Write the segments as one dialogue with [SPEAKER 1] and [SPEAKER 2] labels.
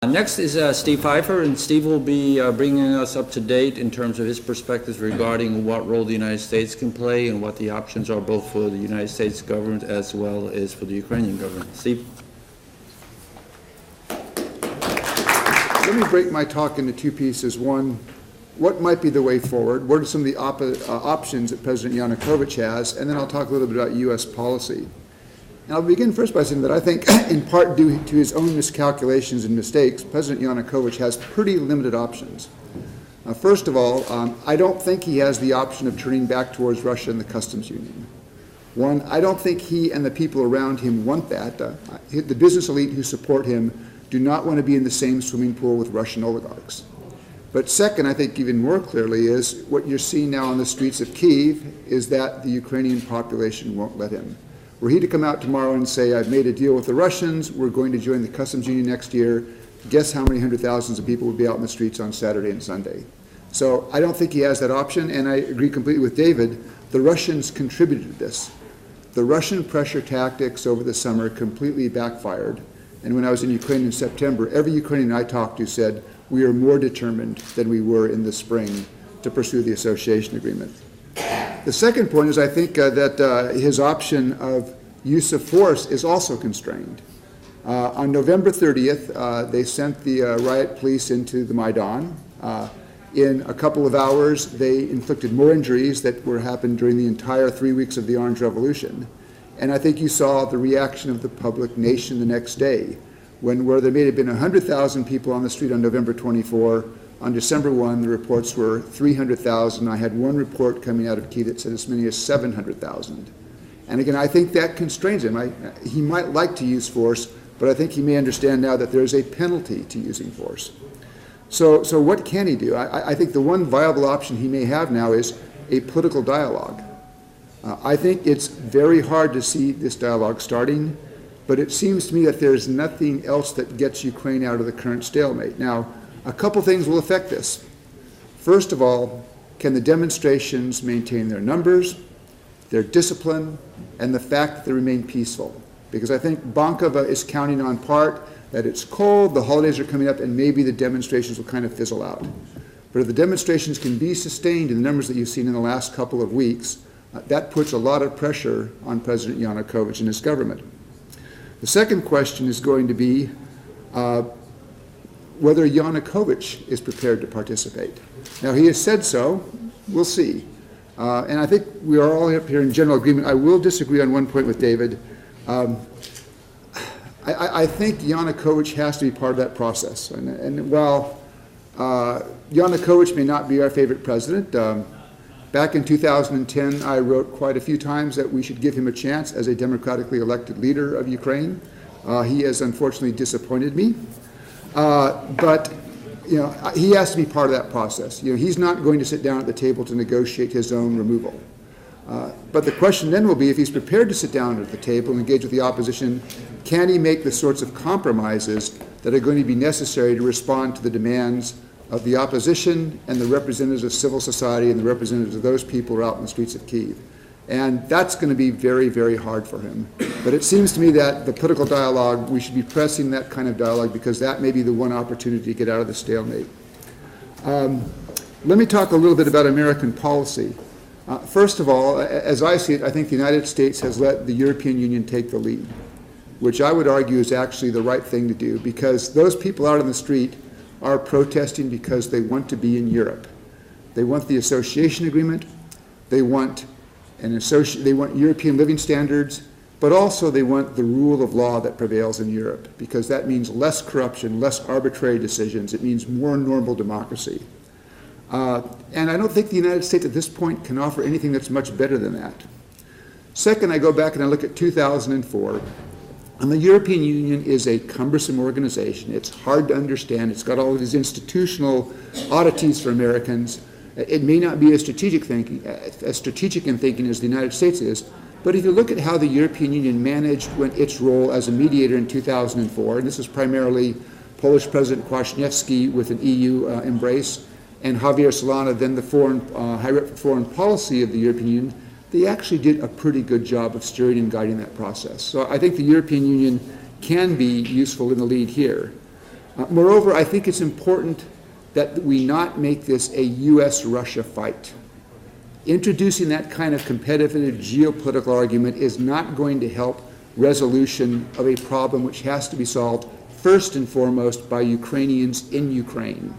[SPEAKER 1] Next is Steve Pifer, and Steve will be bringing us up to date in terms of his perspectives regarding what role the United States can play and what the options are both for the United States government as well as for the Ukrainian government. Steve?
[SPEAKER 2] Let me break my talk into two pieces. One, what might be the way forward? What are some of the options that President Yanukovych has? And then I'll talk a little bit about U.S. policy. And I'll begin first by saying that I think, in part due to his own miscalculations and mistakes, President Yanukovych has pretty limited options. First of all, I don't think he has the option of turning back towards Russia and the customs union. One, I don't think he and the people around him want that. The business elite who support him do not want to be in the same swimming pool with Russian oligarchs. But second, I think even more clearly, is what you're seeing now on the streets of Kyiv is that the Ukrainian population won't let him. Were he to come out tomorrow and say, I've made a deal with the Russians, we're going to join the customs union next year, guess how many hundred thousands of people would be out in the streets on Saturday and Sunday. So I don't think he has that option, and I agree completely with David. The Russians contributed to this. The Russian pressure tactics over the summer completely backfired. And when I was in Ukraine in September, every Ukrainian I talked to said, we are more determined than we were in the spring to pursue the association agreement. The second point is I think that his option of use of force is also constrained. On November 30th, they sent the riot police into the Maidan. In a couple of hours, they inflicted more injuries that happened during the entire 3 weeks of the Orange Revolution. And I think you saw the reaction of the public nation the next day, where there may have been 100,000 people on the street on November 24. On December 1, the reports were 300,000. I had one report coming out of Kyiv that said as many as 700,000. And again, I think that constrains him. He might like to use force, but I think he may understand now that there is a penalty to using force. So what can he do? I think the one viable option he may have now is a political dialogue. I think it's very hard to see this dialogue starting, but it seems to me that there's nothing else that gets Ukraine out of the current stalemate. Now, a couple things will affect this. First of all, can the demonstrations maintain their numbers, their discipline, and the fact that they remain peaceful? Because I think Bankova is counting on part that it's cold, the holidays are coming up, and maybe the demonstrations will kind of fizzle out. But if the demonstrations can be sustained in the numbers that you've seen in the last couple of weeks, that puts a lot of pressure on President Yanukovych and his government. The second question is going to be whether Yanukovych is prepared to participate. Now, he has said so. We'll see. And I think we are all up here in general agreement. I will disagree on one point with David. I think Yanukovych has to be part of that process. And while Yanukovych may not be our favorite president, back in 2010, I wrote quite a few times that we should give him a chance as a democratically elected leader of Ukraine. He has unfortunately disappointed me. But he has to be part of that process. He's not going to sit down at the table to negotiate his own removal. But the question then will be, if he's prepared to sit down at the table and engage with the opposition, can he make the sorts of compromises that are going to be necessary to respond to the demands of the opposition and the representatives of civil society and the representatives of those people who are out in the streets of Kyiv? And that's going to be very, very hard for him. But it seems to me that the political dialogue, we should be pressing that kind of dialogue because that may be the one opportunity to get out of the stalemate. Let me talk a little bit about American policy. First of all, as I see it, I think the United States has let the European Union take the lead, which I would argue is actually the right thing to do, because those people out on the street are protesting because they want to be in Europe. They want the association agreement, they want European living standards, but also they want the rule of law that prevails in Europe, because that means less corruption, less arbitrary decisions. It means more normal democracy. And I don't think the United States at this point can offer anything that's much better than that. Second, I go back and I look at 2004, and the European Union is a cumbersome organization. It's hard to understand. It's got all of these institutional oddities for Americans. It may not be as strategic in thinking as the United States is, but if you look at how the European Union managed its role as a mediator in 2004, and this is primarily Polish President Kwasniewski with an EU embrace, and Javier Solana, then the High Rep for Foreign Policy of the European Union, they actually did a pretty good job of steering and guiding that process. So I think the European Union can be useful in the lead here. Moreover, I think it's important that we not make this a U.S.-Russia fight. Introducing that kind of competitive geopolitical argument is not going to help resolution of a problem which has to be solved first and foremost by Ukrainians in Ukraine.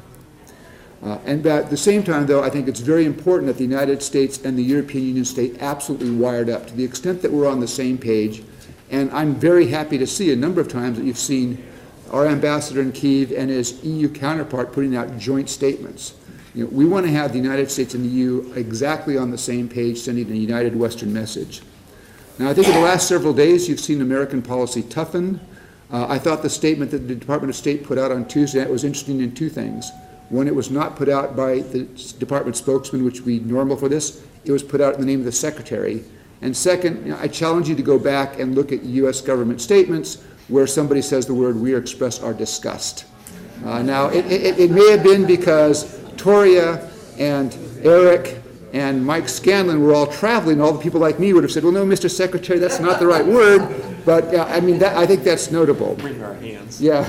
[SPEAKER 2] And at the same time, though, I think it's very important that the United States and the European Union stay absolutely wired up to the extent that we're on the same page. And I'm very happy to see a number of times that you've seen our ambassador in Kyiv and his EU counterpart putting out joint statements. You know, we want to have the United States and the EU exactly on the same page, sending a united Western message. Now, I think in the last several days, you've seen American policy toughen. I thought the statement that the Department of State put out on Tuesday was interesting in two things. One, it was not put out by the department spokesman, which would be normal for this. It was put out in the name of the secretary. And second, you know, I challenge you to go back and look at U.S. government statements where somebody says the word "we express our disgust." Now, it may have been because Toria and Eric and Mike Scanlon were all traveling. All the people like me would have said, "Well, no, Mr. Secretary, that's not the right word." But I mean, I think that's notable.
[SPEAKER 3] Wring our hands.
[SPEAKER 2] Yeah.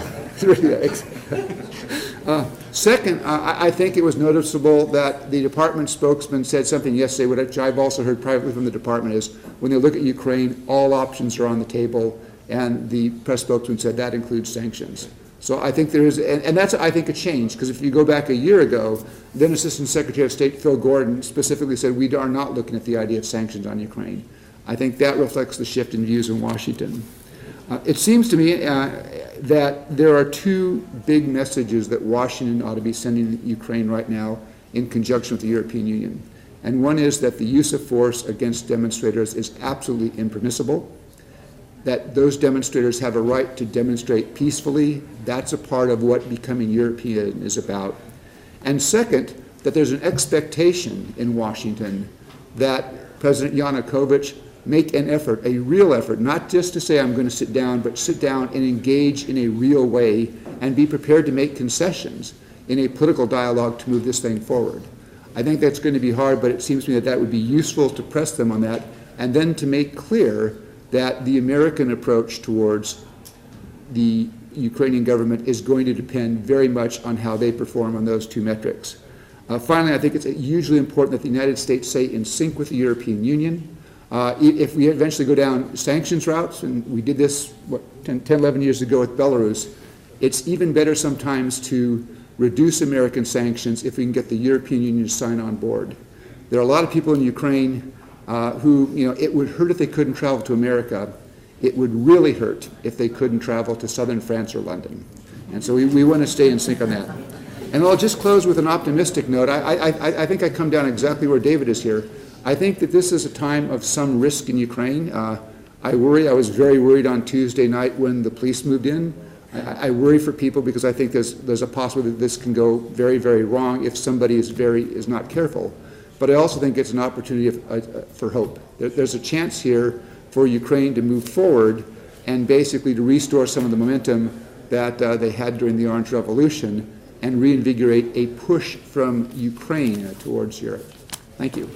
[SPEAKER 2] Second, I think it was noticeable that the department spokesman said something yesterday, which I've also heard privately from the department, is when they look at Ukraine, all options are on the table, and the press spokesman said that includes sanctions. So I think there is, and that's, I think, a change, because if you go back a year ago, then Assistant Secretary of State Phil Gordon specifically said we are not looking at the idea of sanctions on Ukraine. I think that reflects the shift in views in Washington. It seems to me that there are two big messages that Washington ought to be sending Ukraine right now in conjunction with the European Union. And one is that the use of force against demonstrators is absolutely impermissible, that those demonstrators have a right to demonstrate peacefully. That's a part of what becoming European is about. And second, that there's an expectation in Washington that President Yanukovych make an effort, a real effort, not just to say I'm going to sit down, but sit down and engage in a real way and be prepared to make concessions in a political dialogue to move this thing forward. I think that's going to be hard, but it seems to me that that would be useful to press them on that, and then to make clear that the American approach towards the Ukrainian government is going to depend very much on how they perform on those two metrics. Finally, I think it's hugely important that the United States stay in sync with the European Union. If we eventually go down sanctions routes, and we did this 10, 11 years ago with Belarus, it's even better sometimes to reduce American sanctions if we can get the European Union to sign on board. There are a lot of people in Ukraine who, you know, it would hurt if they couldn't travel to America. It would really hurt if they couldn't travel to southern France or London. And so we want to stay in sync on that. And I'll just close with an optimistic note. I think I come down exactly where David is here. I think that this is a time of some risk in Ukraine. I was very worried on Tuesday night when the police moved in. I worry for people because I think there's a possibility that this can go very, very wrong if somebody is not careful. But I also think it's an opportunity for hope. There's a chance here for Ukraine to move forward and basically to restore some of the momentum that they had during the Orange Revolution and reinvigorate a push from Ukraine towards Europe. Thank you.